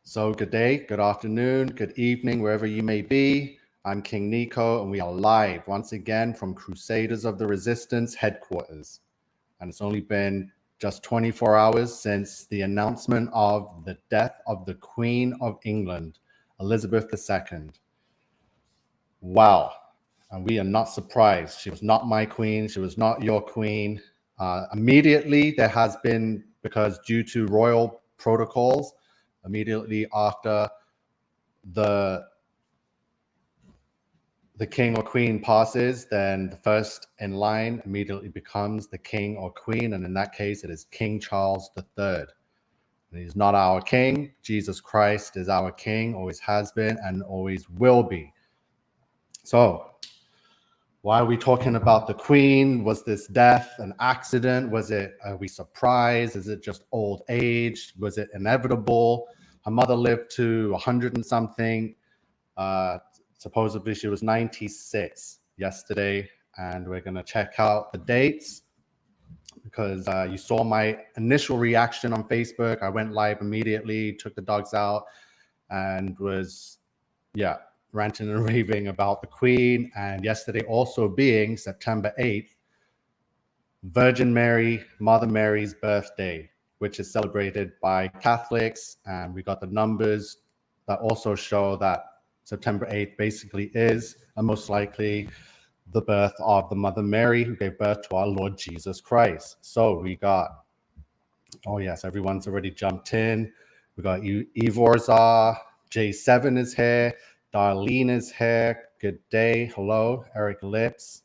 So good day, good afternoon, good evening, wherever you may be. I'm King Nico, and we are live once again from Crusaders of the Resistance headquarters. And it's only been just 24 hours since the announcement of the death of the Queen of England, Elizabeth II. Wow. And we are not surprised. She was not my queen. She was not your queen. Immediately, there has been, because due to royal protocols, immediately after the king or queen passes, then the first in line immediately becomes the king or queen. And in that case, it is King Charles III. And he's not our king. Jesus Christ is our king, always has been and always will be. So why are we talking about the queen? Was this death an accident? Are we surprised? Is it just old age? Was it inevitable? Her mother lived to 100 and something. Supposedly she was 96 yesterday, and we're going to check out the dates because you saw my initial reaction on Facebook. I went live immediately, took the dogs out, and was, ranting and raving about the Queen. And yesterday also being September 8th, Virgin Mary, Mother Mary's birthday, which is celebrated by Catholics. And we got the numbers that also show that September 8th basically is, and most likely, the birth of the Mother Mary, who gave birth to our Lord Jesus Christ. So we got, oh yes, everyone's already jumped in. We got Evorzar, J7 is here, Darlene is here. Good day. Hello, Eric Lips.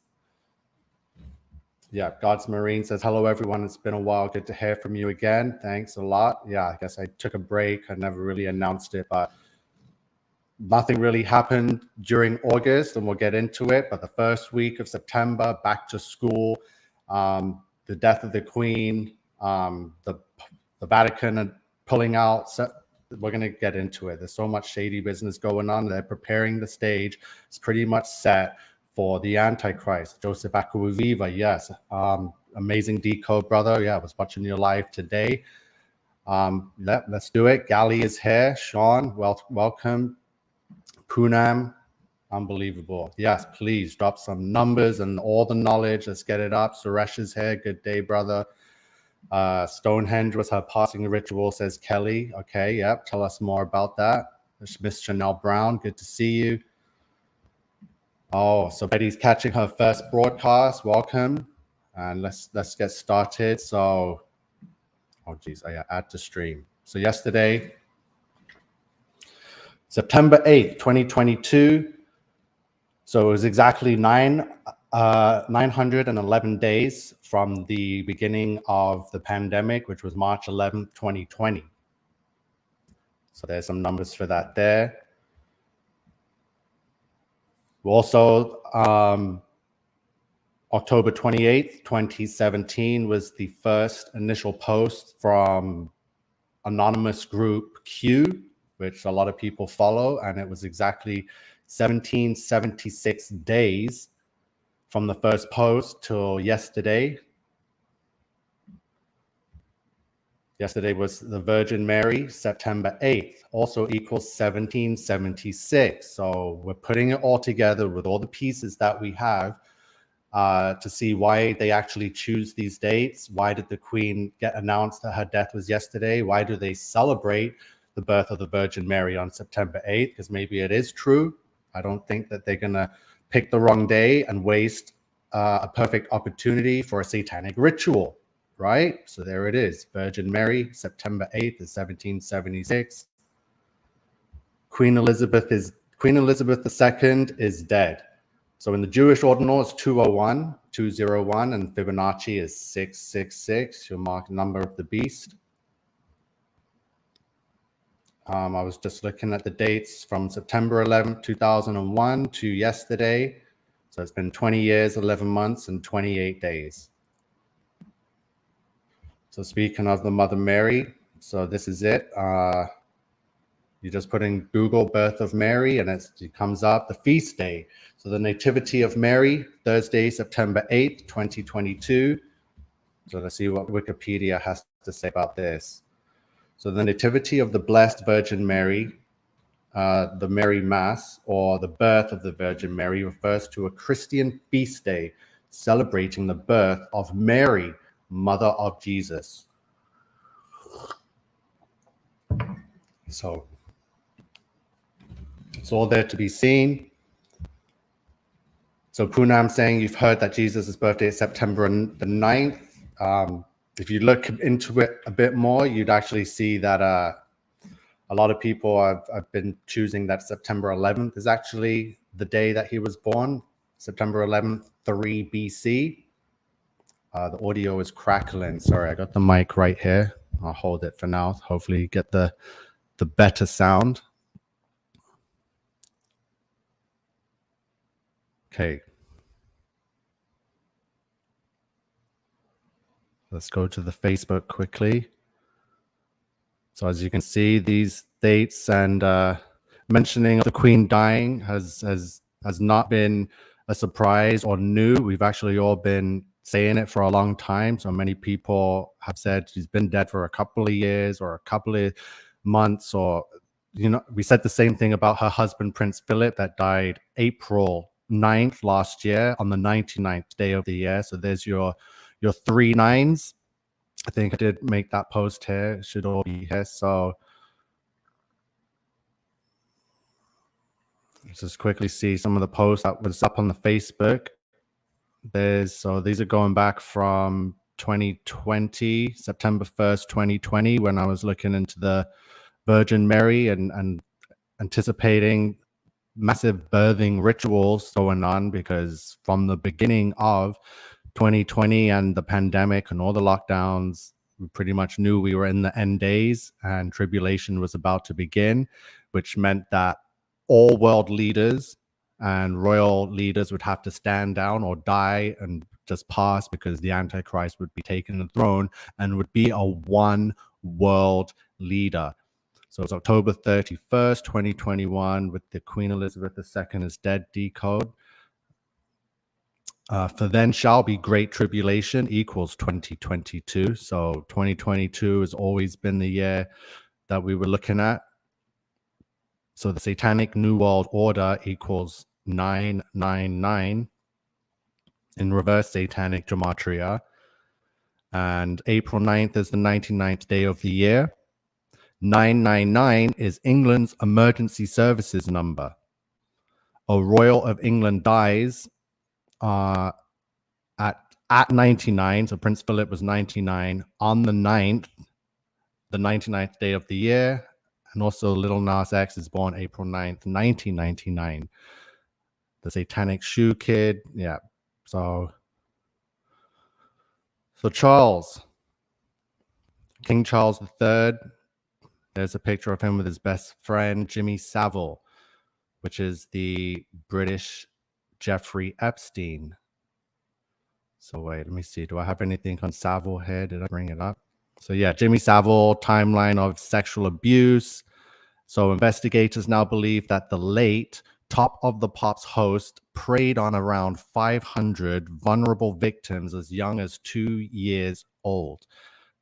Yeah, God's Marine says, hello, everyone. It's been a while. Good to hear from you again. Thanks a lot. Yeah, I guess I took a break. I never really announced it, but nothing really happened during August, and we'll get into it. But the first week of September, back to school, the death of the Queen, the Vatican and pulling out. So we're going to get into it. There's so much shady business going on. They're preparing the stage. It's pretty much set for the Antichrist. Joseph Akuviva, yes. Amazing decode, brother. Yeah, I was watching your live today. Let's do it. Gally is here. Sean, welcome. Poonam, unbelievable. Yes, please drop some numbers and all the knowledge. Let's get it up. Suresh is here. Good day, brother. Stonehenge was her passing ritual, says Kelly. Okay, yep. Tell us more about that. Miss Chanel Brown, good to see you. Oh, so Betty's catching her first broadcast. Welcome. And let's get started. So, oh geez, add to stream. So yesterday, September 8th, 2022. So it was exactly 911 days from the beginning of the pandemic, which was March 11th, 2020. So there's some numbers for that there. Also, October 28th, 2017 was the first initial post from anonymous group Q, which a lot of people follow, and it was exactly 1776 days from the first post till yesterday. Yesterday was the Virgin Mary, September 8th, also equals 1776. So we're putting it all together with all the pieces that we have to see why they actually choose these dates. Why did the Queen get announced that her death was yesterday? Why do they celebrate the birth of the Virgin Mary on September 8th? Because maybe it is true. I don't think that they're going to pick the wrong day and waste a perfect opportunity for a satanic ritual, right? So there it is. Virgin Mary, September 8th is 1776. Queen Elizabeth II is dead. So in the Jewish ordinal, it's 201, and Fibonacci is 666. You'll mark number of the beast. I was just looking at the dates from September 11th, 2001 to yesterday. So it's been 20 years, 11 months, and 28 days. So speaking of the Mother Mary, so this is it. You just put in Google birth of Mary, and it comes up the feast day. So the Nativity of Mary, Thursday, September 8th, 2022. So let's see what Wikipedia has to say about this. So the Nativity of the Blessed Virgin Mary, the Mary Mass, or the birth of the Virgin Mary, refers to a Christian feast day celebrating the birth of Mary, mother of Jesus. So it's all there to be seen. So Poonam saying you've heard that Jesus' birthday is September the 9th. If you look into it a bit more, you'd actually see that a lot of people have been choosing that September 11th is actually the day that he was born, September 11th, 3 BC. The audio is crackling. Sorry, I got the mic right here. I'll hold it for now. Hopefully you get the better sound. Okay. Let's go to the Facebook quickly. So as you can see, these dates and mentioning of the Queen dying has not been a surprise or new. We've actually all been saying it for a long time. So many people have said she's been dead for a couple of years or a couple of months, or we said the same thing about her husband, Prince Philip, that died April 9th last year on the 99th day of the year. So there's your 3 9s. I think I did make that post here. It should all be here. So let's just quickly see some of the posts that was up on the Facebook. So these are going back from 2020, September 1st, 2020, when I was looking into the Virgin Mary and anticipating massive birthing rituals going on, because from the beginning of 2020 and the pandemic and all the lockdowns, we pretty much knew we were in the end days and tribulation was about to begin, which meant that all world leaders and royal leaders would have to stand down or die and just pass, because the Antichrist would be taking the throne and would be a one world leader. So it's October 31st, 2021, with the Queen Elizabeth II is dead decode. For then shall be great tribulation equals 2022. So 2022 has always been the year that we were looking at. So the Satanic New World Order equals 999 in reverse Satanic Gematria. And April 9th is the 99th day of the year. 999 is England's emergency services number. A royal of England dies at 99, so Prince Philip was 99 on the 9th, the 99th day of the year, and also Little Nas X is born April 9th, 1999. The Satanic Shoe Kid, yeah. So Charles, King Charles III, there's a picture of him with his best friend, Jimmy Savile, which is the British Jeffrey Epstein. So wait, let me see. Do I have anything on Savile here? Did I bring it up? So yeah, Jimmy Savile, timeline of sexual abuse. So investigators now believe that the late Top of the Pops host preyed on around 500 vulnerable victims as young as 2 years old.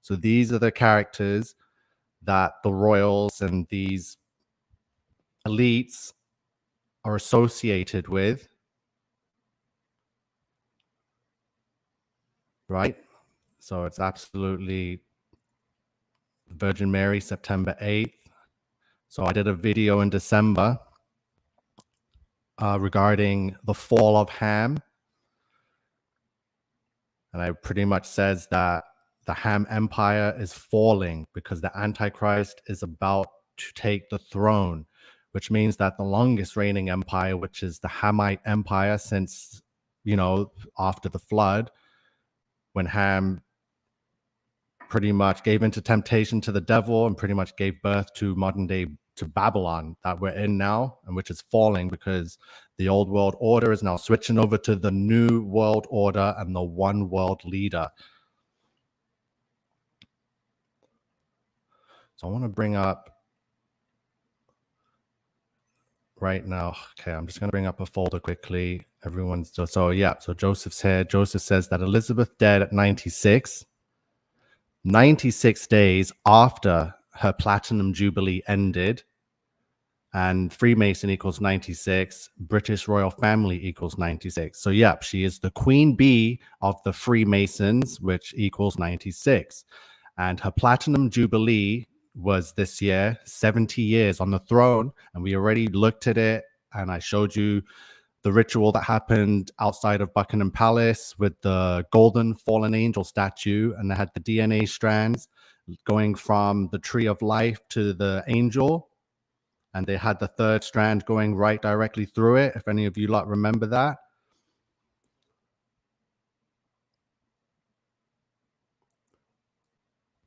So these are the characters that the royals and these elites are associated with. Right? So it's absolutely Virgin Mary, September 8th. So I did a video in December regarding the fall of Ham. And I pretty much says that the Ham Empire is falling because the Antichrist is about to take the throne, which means that the longest reigning empire, which is the Hamite Empire since, after the flood, when Ham pretty much gave into temptation to the devil and pretty much gave birth to modern day to Babylon that we're in now, and which is falling because the old world order is now switching over to the new world order and the one world leader. So I want to bring up right now. Okay, I'm just going to bring up a folder quickly. Everyone's so Joseph's here. Joseph says that Elizabeth dead at 96. 96 days after her platinum jubilee ended, and Freemason equals 96, British royal family equals 96. So, yep, she is the queen bee of the Freemasons, which equals 96. And her platinum jubilee was this year, 70 years on the throne. And we already looked at it, and I showed you the ritual that happened outside of Buckingham Palace with the golden fallen angel statue, and they had the DNA strands going from the tree of life to the angel, and they had the third strand going right directly through it, if any of you lot remember that.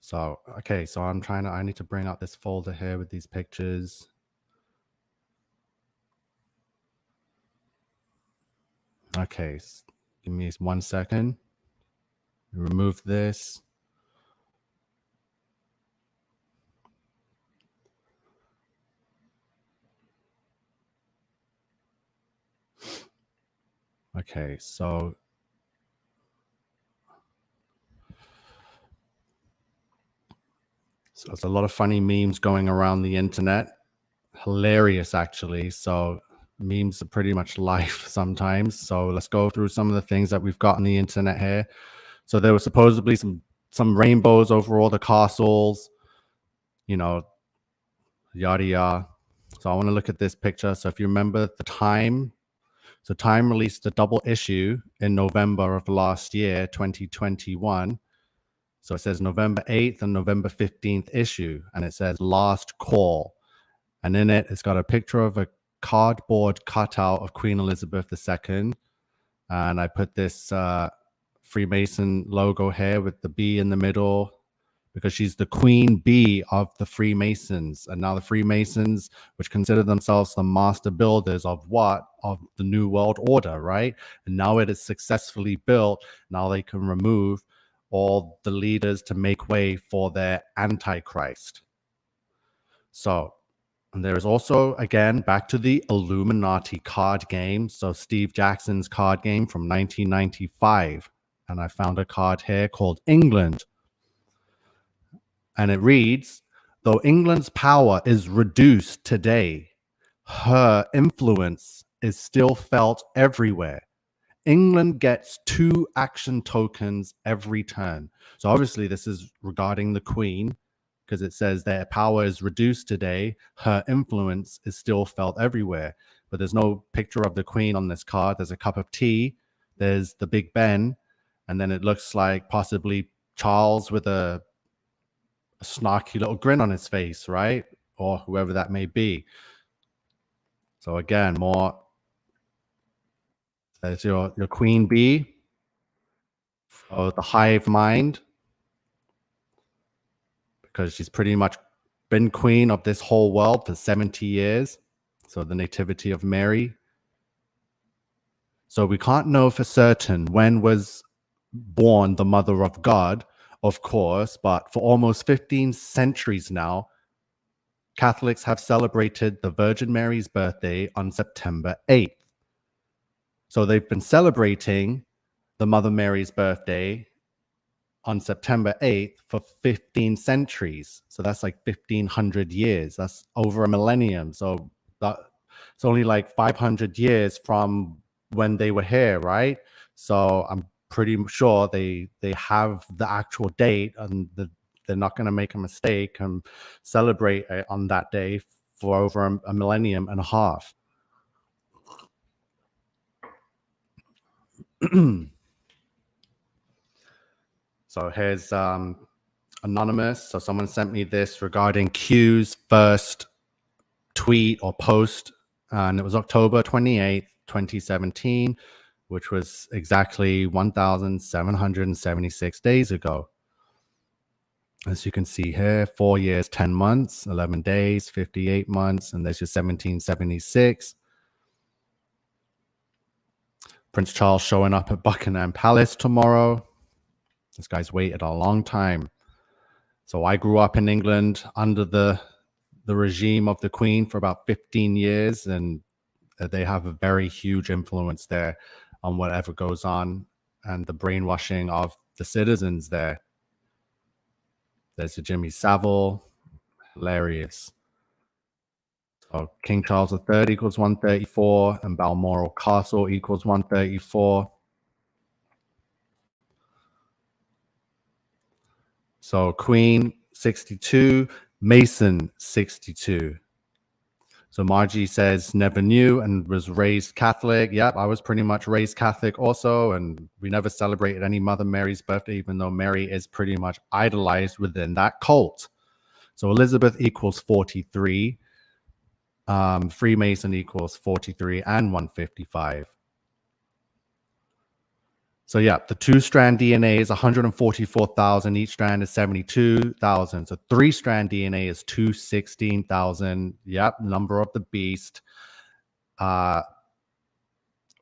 So, okay, so I need to bring out this folder here with these pictures. Okay, give me 1 second. Remove this. Okay, so there's a lot of funny memes going around the internet. Hilarious, actually. So memes are pretty much life sometimes. So let's go through some of the things that we've got on the internet here. So there was supposedly some rainbows over all the castles, you know, yada yada. So I want to look at this picture. So if you remember the Time, so Time released a double issue in November of last year, 2021. So it says November 8th and November 15th issue, and it says Last Call. And in it, it's got a picture of a cardboard cutout of Queen Elizabeth II. And I put this Freemason logo here with the bee in the middle, because she's the queen bee of the Freemasons. And now the Freemasons, which consider themselves the master builders of what? Of the New World Order, right? And now it is successfully built. Now they can remove all the leaders to make way for their Antichrist. So, and there is also, again, back to the Illuminati card game. So Steve Jackson's card game from 1995. And I found a card here called England. And it reads, though England's power is reduced today, her influence is still felt everywhere. England gets 2 action tokens every turn. So obviously this is regarding the Queen, because it says their power is reduced today, her influence is still felt everywhere. But there's no picture of the Queen on this card. There's a cup of tea, there's the Big Ben, and then it looks like possibly Charles with a snarky little grin on his face, right? Or whoever that may be. So again, more, there's your queen bee, or the hive mind, because she's pretty much been queen of this whole world for 70 years. So the nativity of Mary. So we can't know for certain when was born the mother of God, of course, but for almost 15 centuries now, Catholics have celebrated the Virgin Mary's birthday on September 8th. So they've been celebrating the Mother Mary's birthday on September 8th for 15 centuries. So that's like 1,500 years. That's over a millennium. So it's only like 500 years from when they were here, right? So I'm pretty sure they have the actual date, and they're not going to make a mistake and celebrate it on that day for over a millennium and a half. So here's anonymous. So someone sent me this regarding Q's first tweet or post, and it was October 28th, 2017, which was exactly 1,776 days ago. As you can see here, 4 years, 10 months, 11 days, 58 months, and there's your 1776. Prince Charles showing up at Buckingham Palace tomorrow. This guy's waited a long time. So I grew up in England under the regime of the Queen for about 15 years, and they have a very huge influence there on whatever goes on and the brainwashing of the citizens there. There's your Jimmy Savile. Hilarious. So King Charles III equals 134, and Balmoral Castle equals 134. So Queen 62, Mason 62. So Margie says never knew and was raised Catholic. Yep, I was pretty much raised Catholic also, and we never celebrated any Mother Mary's birthday, even though Mary is pretty much idolized within that cult. So Elizabeth equals 43. Freemason equals 43 and 155. So yeah, the 2-strand DNA is 144,000. Each strand is 72,000. So 3-strand DNA is 216,000. Yep, number of the beast. We are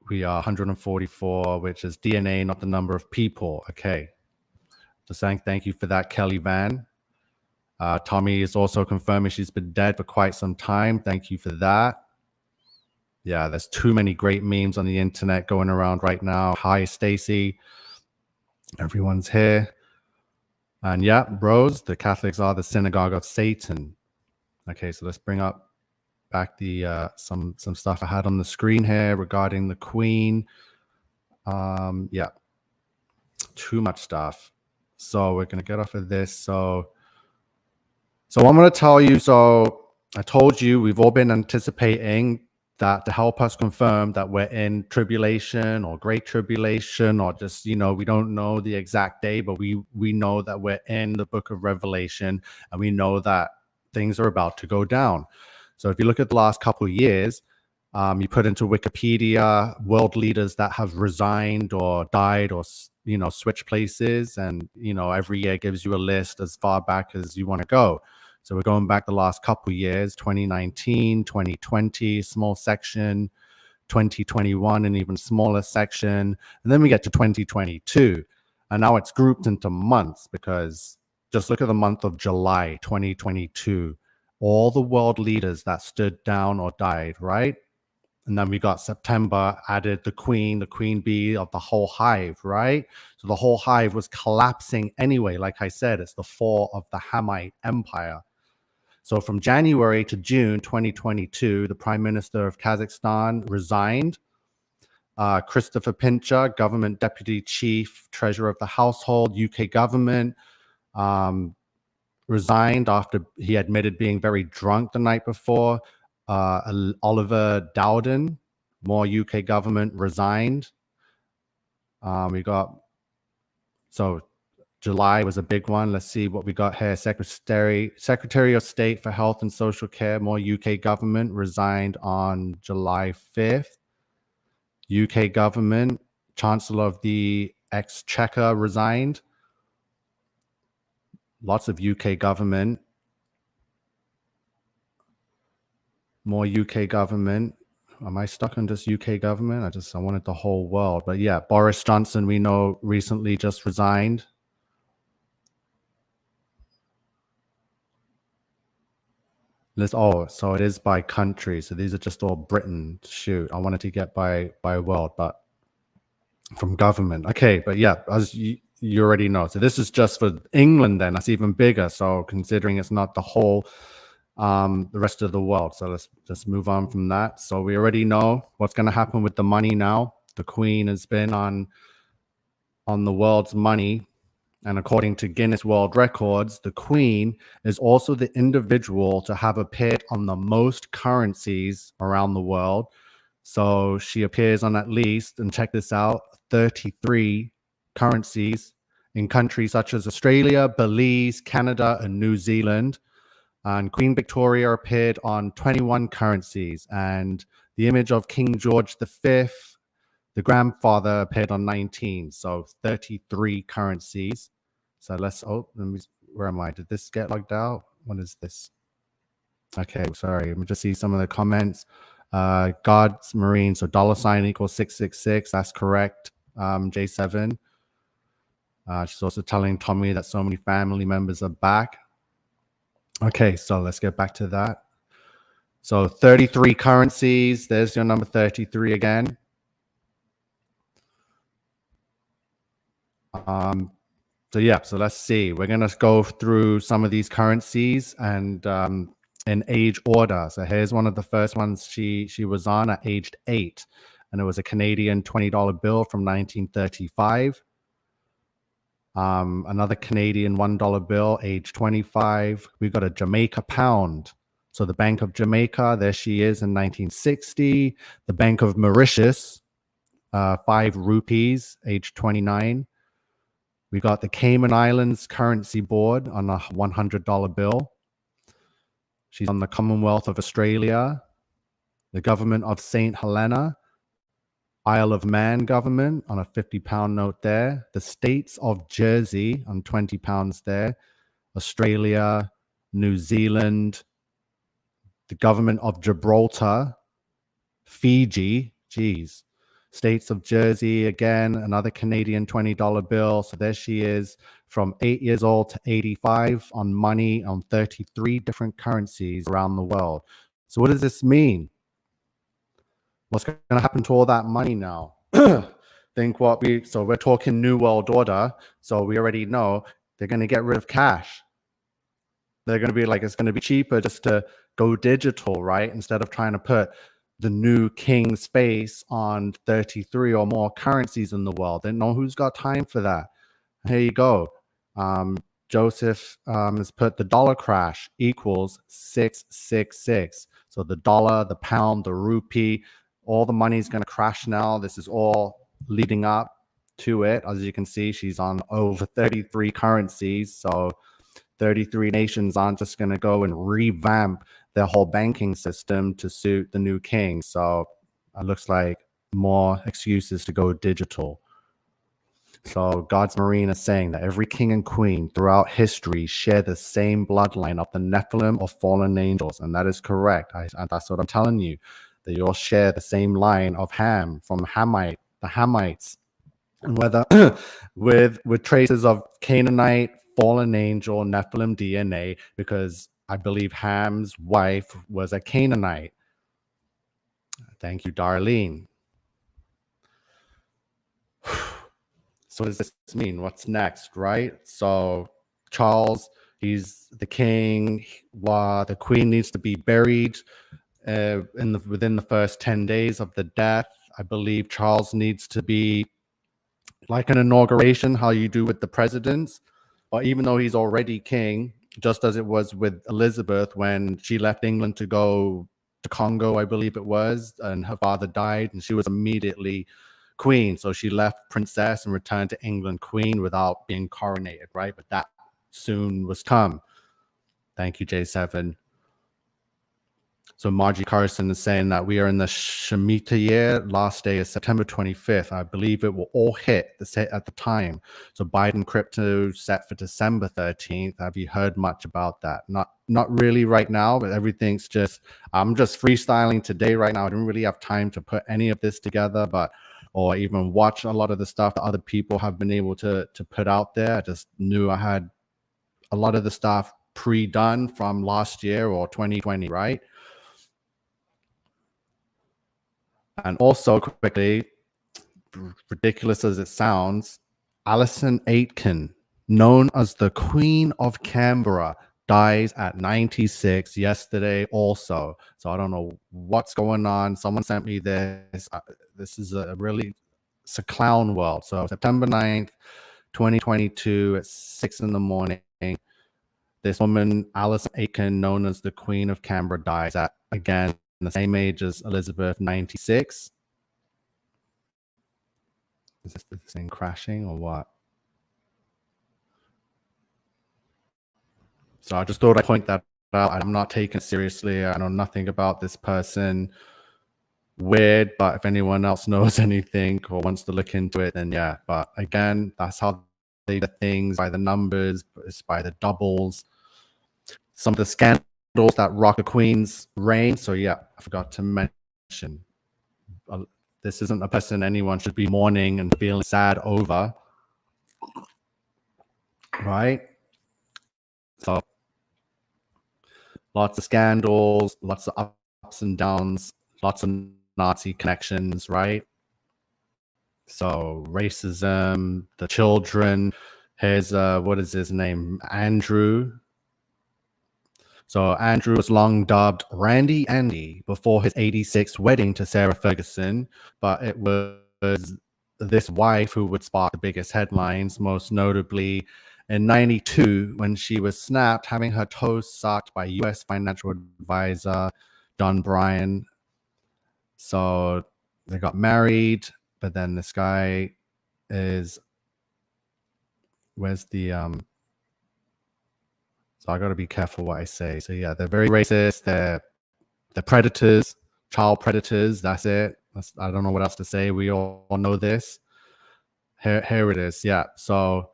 144, which is DNA, not the number of people. Okay. Just saying thank you for that, Kelly Van. Tommy is also confirming she's been dead for quite some time. Thank you for that. Yeah, there's too many great memes on the internet going around right now. Hi, Stacy. Everyone's here. And yeah, bros, the Catholics are the synagogue of Satan. Okay, so let's bring up back the some stuff I had on the screen here regarding the Queen. Yeah, too much stuff. So we're gonna get off of this. So I'm gonna tell you. So I told you we've all been anticipating that to help us confirm that we're in tribulation or great tribulation, or just, we don't know the exact day, but we know that we're in the book of Revelation, and we know that things are about to go down. So if you look at the last couple of years, you put into Wikipedia world leaders that have resigned or died or switched places, and every year gives you a list as far back as you want to go. So we're going back the last couple of years, 2019, 2020, small section, 2021, an even smaller section. And then we get to 2022. And now it's grouped into months, because just look at the month of July 2022. All the world leaders that stood down or died, right? And then we got September, added the queen bee of the whole hive, right? So the whole hive was collapsing anyway. Like I said, it's the fall of the Hamite Empire. So from January to June 2022, the Prime Minister of Kazakhstan resigned. Christopher Pincher, Government Deputy Chief Treasurer of the Household, UK government, resigned after he admitted being very drunk the night before. Oliver Dowden, more UK government, resigned. July was a big one. Let's see what we got here. Secretary of State for Health and Social Care, more UK government, resigned on July 5th. UK government, Chancellor of the Exchequer resigned. Lots of UK government. More UK government. Am I stuck on just UK government? I wanted the whole world. But yeah, Boris Johnson, we know, recently just resigned. So it is by country. So these are just all Britain. Shoot, I wanted to get by world, but from government. Okay, but yeah, as you already know. So this is just for England then. That's even bigger. So considering it's not the whole, the rest of the world. So let's just move on from that. So we already know what's going to happen with the money now. The Queen has been on the world's money. And according to Guinness World Records, the Queen is also the individual to have appeared on the most currencies around the world. So she appears on at least, and check this out, 33 currencies in countries such as Australia, Belize, Canada, and New Zealand. And Queen Victoria appeared on 21 currencies. And the image of King George V, the grandfather, appeared on 19, so 33 currencies. So where am I? Did this get logged out? What is this? Okay, sorry. Let me just see some of the comments. God's Marine, so $ equals 666. That's correct. J7. She's also telling Tommy that so many family members are back. Okay, so let's get back to that. So 33 currencies. There's your number 33 again. So let's see. We're gonna go through some of these currencies and in age order. So here's one of the first ones she was on at aged 8, and it was a Canadian $20 bill from 1935. Another Canadian $1 bill, age 25. We got a Jamaica pound. So the Bank of Jamaica, there she is in 1960. The Bank of Mauritius, 5 rupees, age 29. We got the Cayman Islands Currency Board on a $100 bill. She's on the Commonwealth of Australia, the Government of St. Helena, Isle of Man government on a £50 note there, the States of Jersey on £20 there, Australia, New Zealand, the Government of Gibraltar, Fiji, geez, States of Jersey, again, another Canadian $20 bill. So there she is from 8 years old to 85 on money on 33 different currencies around the world. So what does this mean? What's going to happen to all that money now? So we're talking New World Order. So we already know they're going to get rid of cash. They're going to be like, it's going to be cheaper just to go digital, right? Instead of trying to put the new king's face on 33 or more currencies in the world. They know who's got time for that. Here you go. Joseph has put the dollar crash equals 666. So the dollar, the pound, the rupee, all the money is going to crash now. This is all leading up to it. As you can see, she's on over 33 currencies. So 33 nations aren't just going to go and revamp their whole banking system to suit the new king. So it looks like more excuses to go digital. So God's Marine is saying that every king and queen throughout history share the same bloodline of the Nephilim or fallen angels. And that is correct. That's what I'm telling you. They all share the same line of Ham from the Hamites. And whether with traces of Canaanite, fallen angel, Nephilim DNA, because I believe Ham's wife was a Canaanite. Thank you, Darlene. So what does this mean? What's next, right? So Charles, he's the king. The queen needs to be buried within the first 10 days of the death. I believe Charles needs to be like an inauguration, how you do with the presidents. But even though he's already king, just as it was with Elizabeth when she left England to go to Congo, I believe it was, and her father died, and she was immediately queen. So she left princess and returned to England queen without being coronated, right? But that soon was come. Thank you, J7. So Margie Carson is saying that we are in the Shemitah year. Last day is September 25th. I believe it will all hit at the time. So Biden crypto set for December 13th. Have you heard much about that? Not really right now, but everything's I'm just freestyling today right now. I didn't really have time to put any of this together, or even watch a lot of the stuff that other people have been able to put out there. I just knew I had a lot of the stuff pre-done from last year or 2020, right? And also, quickly, ridiculous as it sounds, Alison Aitken, known as the Queen of Canberra, dies at 96 yesterday also. So I don't know what's going on. Someone sent me this. This is it's a clown world. So September 9th, 2022 at 6 in the morning, this woman, Alison Aitken, known as the Queen of Canberra, dies at, again, the same age as Elizabeth, 96. Is this thing crashing or what? So I just thought I'd point that out. I'm not taking it seriously. I know nothing about this person. Weird, but if anyone else knows anything or wants to look into it, then yeah. But again, that's how they do things, by the numbers, it's by the doubles. Some of the scandals that rock a queen's reign. So yeah, I forgot to mention. This isn't a person anyone should be mourning and feeling sad over, right? So lots of scandals, lots of ups and downs, lots of Nazi connections, right? So racism, the children, Here's what is his name? Andrew. So Andrew was long dubbed Randy Andy before his 86th wedding to Sarah Ferguson, but it was this wife who would spark the biggest headlines, most notably in 92 when she was snapped having her toes sucked by U.S. financial advisor Don Bryan. So they got married, but then this guy is, where's the so I got to be careful what I say. So yeah, they're very racist. They're predators, child predators. That's it. I don't know what else to say. We all know this. Here it is. Yeah. So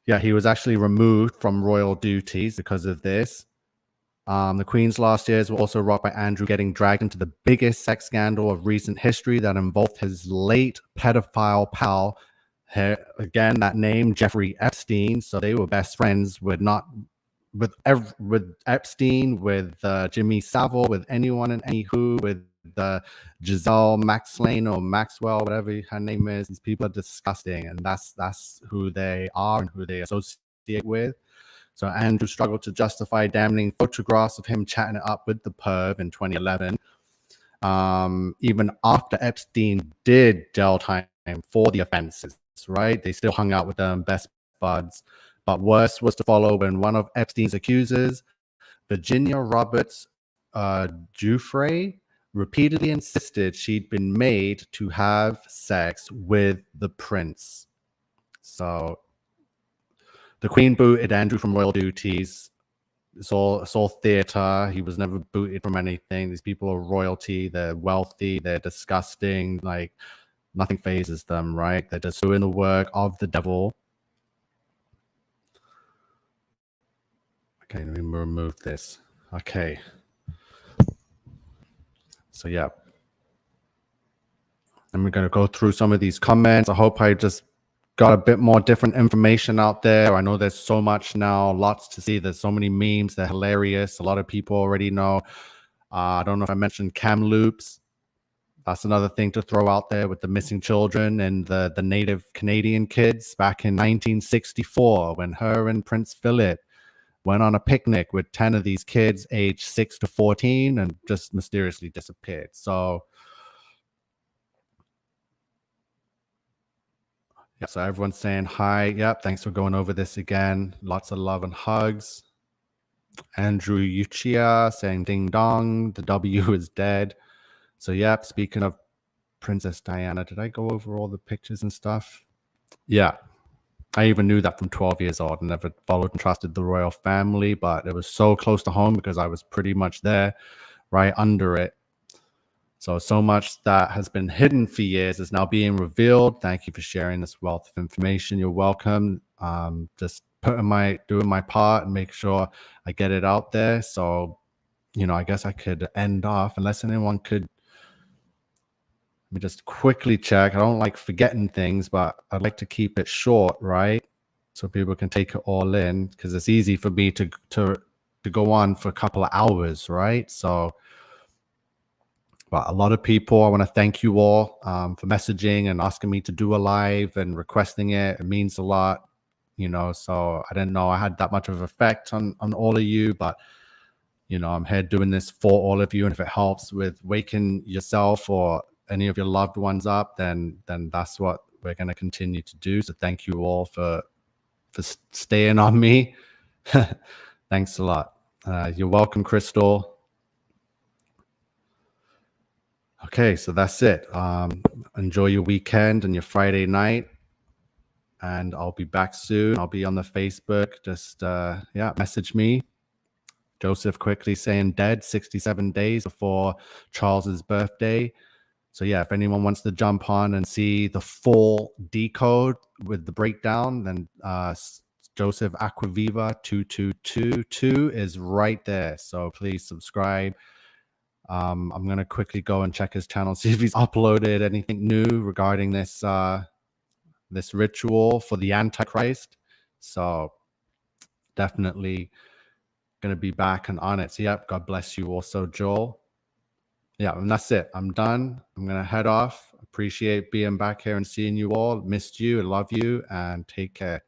yeah, he was actually removed from royal duties because of this. The Queen's last years were also rocked by Andrew getting dragged into the biggest sex scandal of recent history that involved his late pedophile pal. Here, again, that name, Jeffrey Epstein. So they were best friends with Epstein, with Jimmy Savile, with anyone and any who, with Giselle Maxlane or Maxwell, whatever her name is. These people are disgusting, and that's who they are and who they associate with. So Andrew struggled to justify damning photographs of him chatting it up with the perv in 2011. Even after Epstein did jail time for the offenses, right? They still hung out with them, best buds. But worse was to follow when one of Epstein's accusers, Virginia Roberts Giuffre, repeatedly insisted she'd been made to have sex with the prince. So the Queen booted Andrew from royal duties. It's all theater. He was never booted from anything. These people are royalty. They're wealthy. They're disgusting. Like, nothing phases them, right? They're just doing the work of the devil. Okay, let me remove this. Okay. So, yeah. And we're going to go through some of these comments. I hope I just got a bit more different information out there. I know there's so much now, lots to see. There's so many memes. They're hilarious. A lot of people already know. I don't know if I mentioned Kamloops. That's another thing to throw out there with the missing children and the native Canadian kids back in 1964 when her and Prince Philip went on a picnic with 10 of these kids aged 6 to 14 and just mysteriously disappeared. So, yeah, so everyone's saying hi. Yep, thanks for going over this again. Lots of love and hugs. Andrew Yuchia saying ding dong, the W is dead. So, yep, speaking of Princess Diana, did I go over all the pictures and stuff? Yeah. I even knew that from 12 years old and never followed and trusted the royal family, but it was so close to home because I was pretty much there, right under it. So much that has been hidden for years is now being revealed. Thank you for sharing this wealth of information. You're welcome. Just doing my part and make sure I get it out there. So, I guess I could end off unless anyone could. Let me just quickly check. I don't like forgetting things, but I'd like to keep it short, right? So people can take it all in, because it's easy for me to go on for a couple of hours, right? So, but a lot of people, I want to thank you all for messaging and asking me to do a live and requesting it. It means a lot, so I didn't know I had that much of an effect on all of you, but I'm here doing this for all of you. And if it helps with waking yourself or any of your loved ones up, then that's what we're going to continue to do. So thank you all for staying on me. Thanks a lot. You're welcome, Crystal. Okay, so that's it. Enjoy your weekend and your Friday night. And I'll be back soon. I'll be on the Facebook. Just, message me. Joseph quickly saying dead 67 days before Charles's birthday. So yeah, if anyone wants to jump on and see the full decode with the breakdown, then Joseph Aquaviva 2222 is right there. So please subscribe. I'm gonna quickly go and check his channel, see if he's uploaded anything new regarding this this ritual for the Antichrist. So definitely gonna be back and on it. So yep, God bless you also, Joel. Yeah, and that's it. I'm done. I'm gonna head off. Appreciate being back here and seeing you all. Missed you. Love you, and take care.